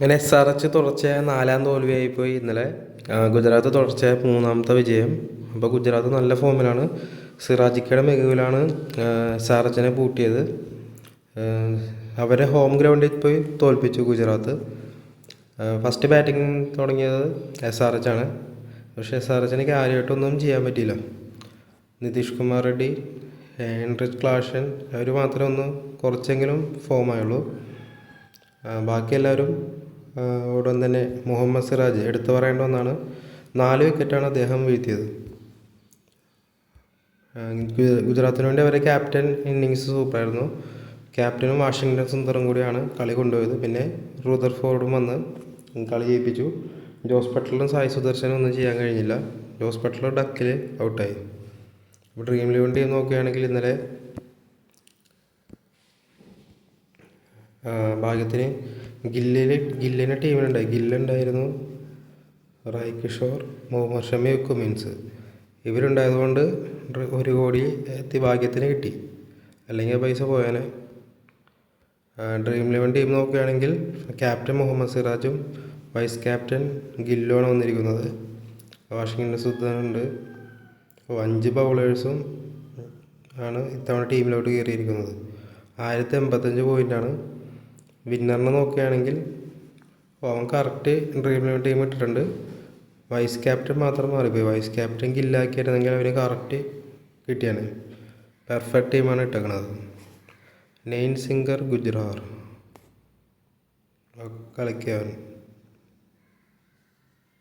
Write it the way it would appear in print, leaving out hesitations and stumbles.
അങ്ങനെ SRH തുടർച്ചയായ 4-ാം തോൽവിയായിപ്പോയി ഇന്നലെ. ഗുജറാത്ത് തുടർച്ചയായ 3-ാമത്തെ വിജയം. അപ്പോൾ ഗുജറാത്ത് നല്ല ഫോമിലാണ്. സിറാജിക്കയുടെ മികവിലാണ് SRHനെ പൂട്ടിയത്. അവരെ ഹോം ഗ്രൗണ്ടിൽ പോയി തോൽപ്പിച്ചു ഗുജറാത്ത്. ഫസ്റ്റ് ബാറ്റിംഗ് തുടങ്ങിയത് SRH ആണ്. പക്ഷേ SRHന് കാര്യമായിട്ടൊന്നും ചെയ്യാൻ പറ്റിയില്ല. നിതീഷ് കുമാർ റെഡ്ഡി, ഹെൻറിച്ച് ക്ലാഷൻ അവർ മാത്രമേ ഒന്ന് കുറച്ചെങ്കിലും ഫോമായുള്ളൂ. ബാക്കി എല്ലാവരും ഉടൻ തന്നെ മുഹമ്മദ് സിറാജ് എടുത്തു പറയേണ്ട ഒന്നാണ്. 4 വിക്കറ്റാണ് അദ്ദേഹം വീഴ്ത്തിയത്. ഗുജറാത്തിന് വേണ്ടി അവരെ ക്യാപ്റ്റൻ ഇന്നിങ്സ് സൂപ്പറായിരുന്നു. ക്യാപ്റ്റനും വാഷിങ്ടൺ സുന്ദറും കൂടിയാണ് കളി കൊണ്ടുപോയത്. പിന്നെ റുദർഫോർഡും വന്ന് കളി ജയിപ്പിച്ചു. ജോസ് ബട്ട്ലറും സായി സുദർശനും ഒന്നും ചെയ്യാൻ കഴിഞ്ഞില്ല. ജോസ് ബട്ട്ലർ ഡക്കിൽ ഔട്ടായി. അപ്പോൾ ഡ്രീം 11 ടീം നോക്കുകയാണെങ്കിൽ ഇന്നലെ ഭാഗ്യത്തിന് ഗില്ലിന് ടീമിലുണ്ടായി. ഗില്ലുണ്ടായിരുന്നു, റായ് കിഷോർ, മുഹമ്മദ് ഷമി, കുമിൻസ് ഇവരുണ്ടായതുകൊണ്ട് 1 കോടി ഭാഗ്യത്തിന് കിട്ടി. അല്ലെങ്കിൽ പൈസ പോയാനെ. ഡ്രീം 11 ടീം നോക്കുകയാണെങ്കിൽ ക്യാപ്റ്റൻ മുഹമ്മദ് സിറാജും വൈസ് ക്യാപ്റ്റൻ ഗില്ലുമാണ് വന്നിരിക്കുന്നത്. വാഷിങ്ടൺ സുന്ദറുണ്ട്. 5 ബൗളേഴ്സും ആണ് ഇത്തവണ ടീമിലോട്ട് കയറിയിരിക്കുന്നത്. 1085 പോയിൻ്റാണ്. വിന്നറിനെ നോക്കുകയാണെങ്കിൽ അവൻ കറക്റ്റ് ഡ്രീം 11 ടീം ഇട്ടിട്ടുണ്ട്. വൈസ് ക്യാപ്റ്റൻ മാത്രം മാറിപ്പോയി. വൈസ് ക്യാപ്റ്റൻ ഗില്ലാക്കിയിരുന്നെങ്കിൽ അവന് കറക്റ്റ് കിട്ടിയാണ്. പെർഫെക്റ്റ് ടീമാണ് ഇട്ടേക്കണത്. നെയിൻ സിംഗർ ഗുജ്റാർ കളിക്കാൻ